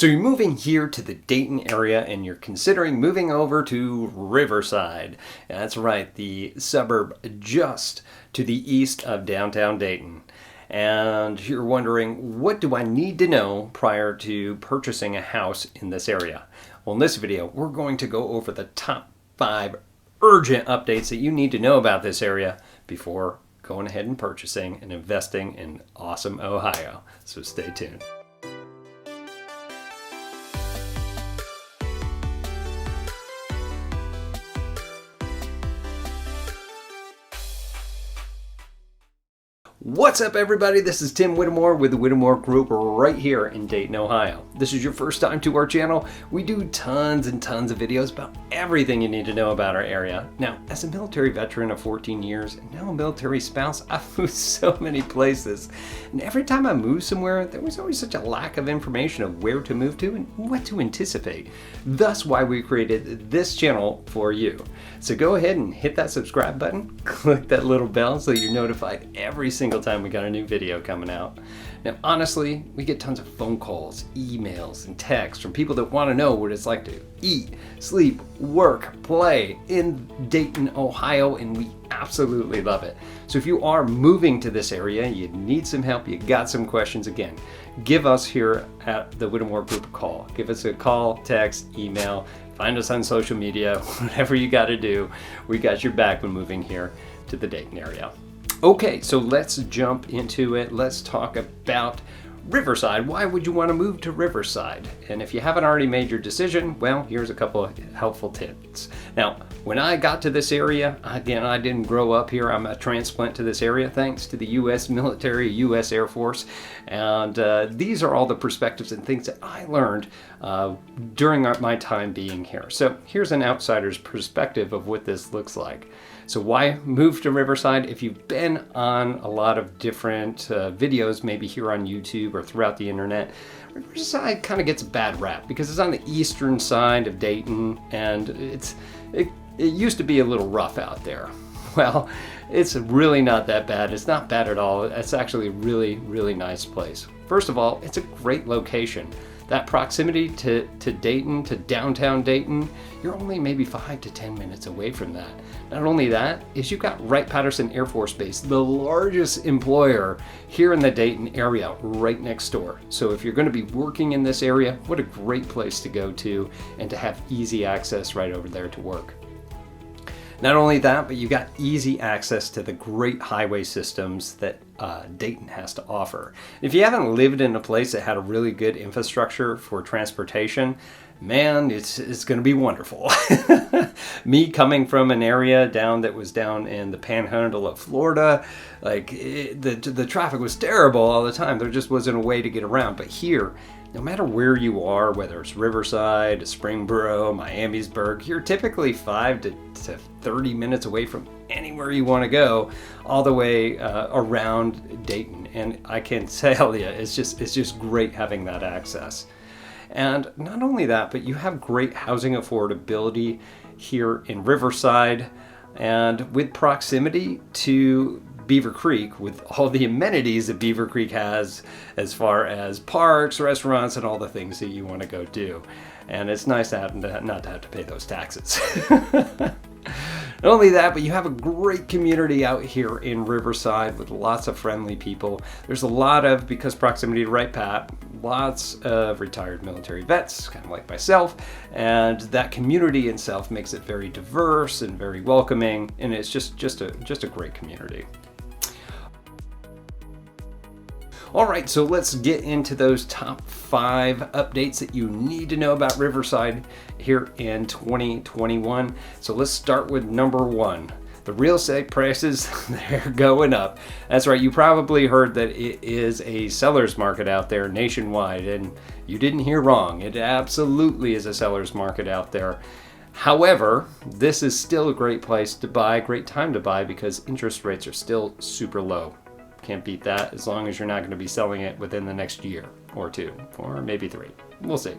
So you're moving here to the Dayton area and you're considering moving over to Riverside. That's right, the suburb just to the east of downtown Dayton. And you're wondering, what do I need to know prior to purchasing a house in this area? Well, in this video, we're going to go over the top 5 urgent updates that you need to know about this area before going ahead and purchasing and investing in awesome Ohio. So stay tuned. What's up, everybody? This is Tim Whittemore with the Whittemore Group right here in Dayton, Ohio. This is your first time to our channel. We do tons and tons of videos about everything you need to know about our area. Now, as a military veteran of 14 years and now a military spouse, I've moved so many places. And every time I move somewhere, there was always such a lack of information of where to move to and what to anticipate. Thus why we created this channel for you. So go ahead and hit that subscribe button, click that little bell so you're notified every single time we got a new video coming out. Now, honestly, we get tons of phone calls, emails, and texts from people that want to know what it's like to eat, sleep, work, play in Dayton, Ohio, and we absolutely love it. So if you are moving to this area, you need some help, you got some questions, again, give us here at the Whittemore Group a call. Give us a call, text, email, find us on social media, whatever you got to do. We got your back when moving here to the Dayton area. Okay, so let's jump into it. Let's talk about Riverside. Why would you want to move to Riverside? And if you haven't already made your decision, well, here's a couple of helpful tips. Now, when I got to this area, again, I didn't grow up here. I'm a transplant to this area thanks to the U.S. military, U.S. Air Force. And these are all the perspectives and things that I learned during my time being here. So here's an outsider's perspective of what this looks like. So why move to Riverside? If you've been on a lot of different videos, maybe here on YouTube or throughout the internet, Riverside kind of gets a bad rap because it's on the eastern side of Dayton and it used to be a little rough out there. Well, it's really not that bad. It's not bad at all. It's actually a really, really nice place. First of all, it's a great location. That proximity to Dayton, to downtown Dayton, you're only maybe 5 to 10 minutes away from that. Not only that, is you've got Wright-Patterson Air Force Base, the largest employer here in the Dayton area, right next door. So if you're going to be working in this area, what a great place to go to and to have easy access right over there to work. Not only that, but you got easy access to the great highway systems that Dayton has to offer. If you haven't lived in a place that had a really good infrastructure for transportation, man, it's going to be wonderful. Me coming from an area that was down in the panhandle of Florida, like the traffic was terrible all the time. There just wasn't a way to get around. But here, no matter where you are, whether it's Riverside, Springboro, Miamisburg, you're typically 5 to 30 minutes away from anywhere you want to go, all the way around Dayton. And I can tell you, it's just great having that access. And not only that, but you have great housing affordability here in Riverside, and with proximity to Beaver Creek, with all the amenities that Beaver Creek has as far as parks, restaurants, and all the things that you want to go do. And it's nice not to have to pay those taxes. Not only that, but you have a great community out here in Riverside with lots of friendly people. There's a lot of, because proximity to Wright-Pat, lots of retired military vets, kind of like myself, and that community itself makes it very diverse and very welcoming, and it's just a great community. All right, so let's get into those top 5 updates that you need to know about Riverside here in 2021. So let's start with number 1. The real estate prices, they're going up. That's right, you probably heard that it is a seller's market out there nationwide, and you didn't hear wrong. It absolutely is a seller's market out there. However, this is still a great place to buy, great time to buy, because interest rates are still super low. Can't beat that, as long as you're not going to be selling it within the next year or 2, or maybe 3. We'll see.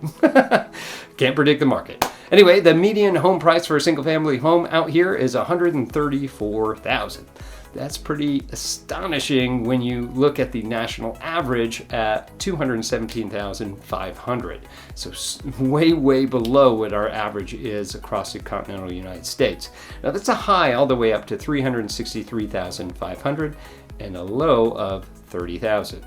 Can't predict the market. Anyway, the median home price for a single family home out here is $134,000. That's pretty astonishing when you look at the national average at 217,500. So way below what our average is across the continental United States. Now that's a high all the way up to 363,500 and a low of 30,000.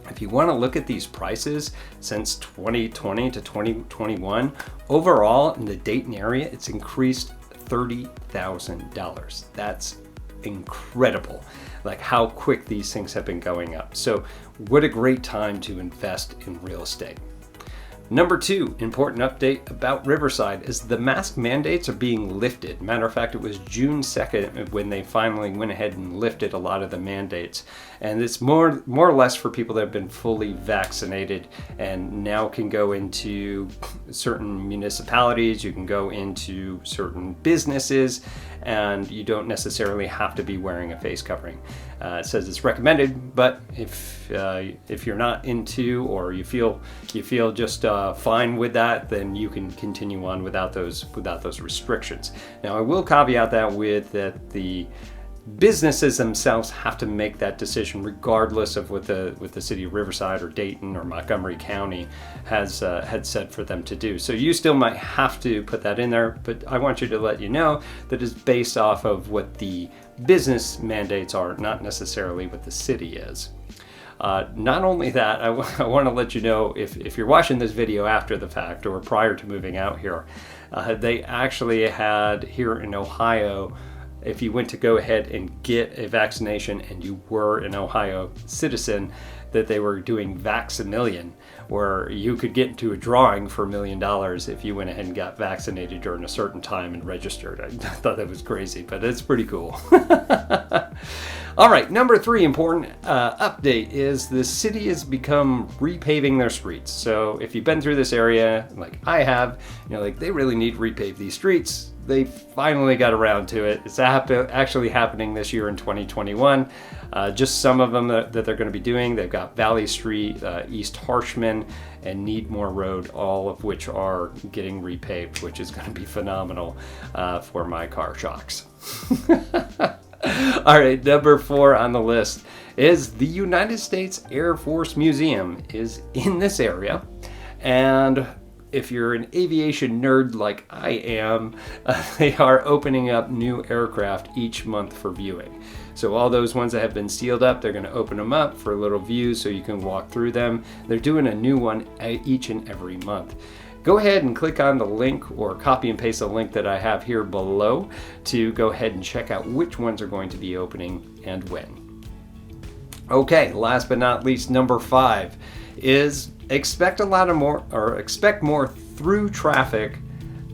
If you want to look at these prices since 2020 to 2021, overall in the Dayton area, it's increased $30,000. That's incredible, like how quick these things have been going up. So what a great time to invest in real estate. Number 2 important update about Riverside is the mask mandates are being lifted. Matter of fact, it was June 2nd when they finally went ahead and lifted a lot of the mandates. And it's more or less for people that have been fully vaccinated and now can go into certain municipalities, you can go into certain businesses, and you don't necessarily have to be wearing a face covering. It says it's recommended, but if you're not into, or you feel just fine with that, then you can continue on without those restrictions. Now, I will caveat that with that the businesses themselves have to make that decision regardless of what the city of Riverside or Dayton or Montgomery County had said for them to do. So you still might have to put that in there, but I want you to let you know that it's based off of what the business mandates are, not necessarily what the city is. Not only that, I want to let you know, if you're watching this video after the fact or prior to moving out here, they actually had here in Ohio, if you went to go ahead and get a vaccination and you were an Ohio citizen, that they were doing Vax-A-Million, where you could get into a drawing for $1 million if you went ahead and got vaccinated during a certain time and registered. I thought that was crazy, but it's pretty cool. All right, number 3 important update is the city has become repaving their streets. So if you've been through this area, like I have, they really need to repave these streets. They finally got around to it. It's actually happening this year in 2021. Just some of them that they're going to be doing. They've got Valley Street, East Harshman, and Needmore Road, all of which are getting repaved, which is going to be phenomenal for my car shocks. All right, number 4 on the list is the United States Air Force Museum is in this area, and if you're an aviation nerd like I am, they are opening up new aircraft each month for viewing. So all those ones that have been sealed up, they're going to open them up for little views so you can walk through them. They're doing a new one each and every month. Go ahead and click on the link or copy and paste the link that I have here below to go ahead and check out which ones are going to be opening and when. Okay, last but not least, number 5 is expect more through traffic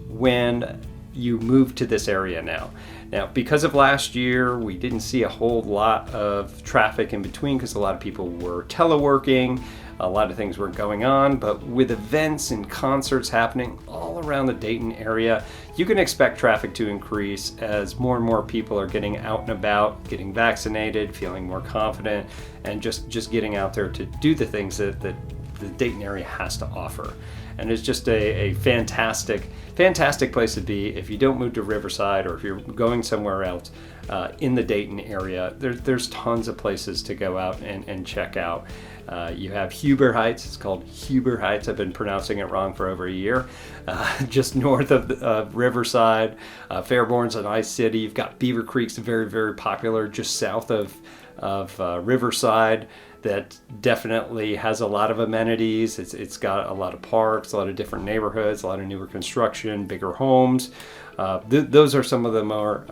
when you move to this area now. Now, because of last year, we didn't see a whole lot of traffic in between because a lot of people were teleworking, a lot of things were going on, but with events and concerts happening all around the Dayton area, you can expect traffic to increase as more and more people are getting out and about, getting vaccinated, feeling more confident, and just getting out there to do the things that the Dayton area has to offer. And it's just a fantastic place to be if you don't move to Riverside or if you're going somewhere else in the Dayton area. There's tons of places to go out and check out. You have Huber Heights. It's called Huber Heights. I've been pronouncing it wrong for over a year. Just north of Riverside, Fairborn's a nice city. You've got Beaver Creek's very popular just south of Riverside. That definitely has a lot of amenities. It's got a lot of parks, a lot of different neighborhoods, a lot of newer construction, bigger homes. Those are some of the more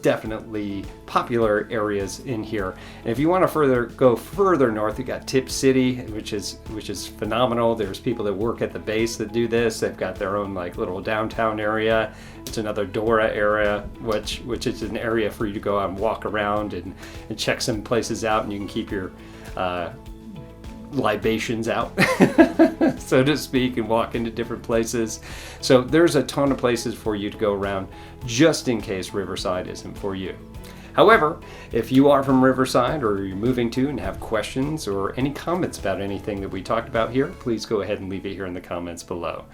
definitely popular areas in here. And if you want to go further north, you got Tip City, which is phenomenal. There's people that work at the base that do this. They've got their own like little downtown area. It's another Dora area, which is an area for you to go out and walk around and check some places out, and you can keep your libations out, so to speak, and walk into different places. So there's a ton of places for you to go around just in case Riverside isn't for you. However, if you are from Riverside or you're moving to and have questions or any comments about anything that we talked about here, please go ahead and leave it here in the comments below.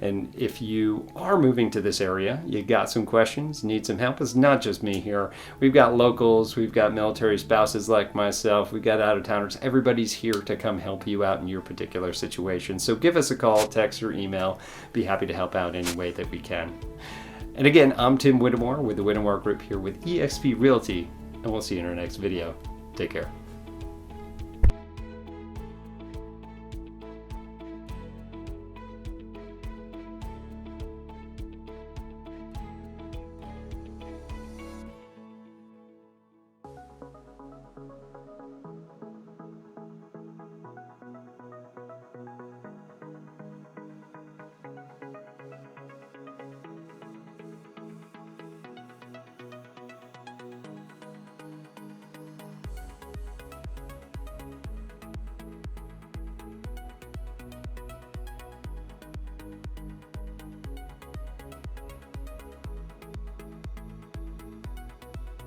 And if you are moving to this area, you got some questions, need some help, it's not just me here. We've got locals, we've got military spouses like myself, we've got out-of-towners. Everybody's here to come help you out in your particular situation. So give us a call, text, or email. Be happy to help out any way that we can. And again, I'm Tim Whittemore with the Whittemore Group here with eXp Realty, and we'll see you in our next video. Take care.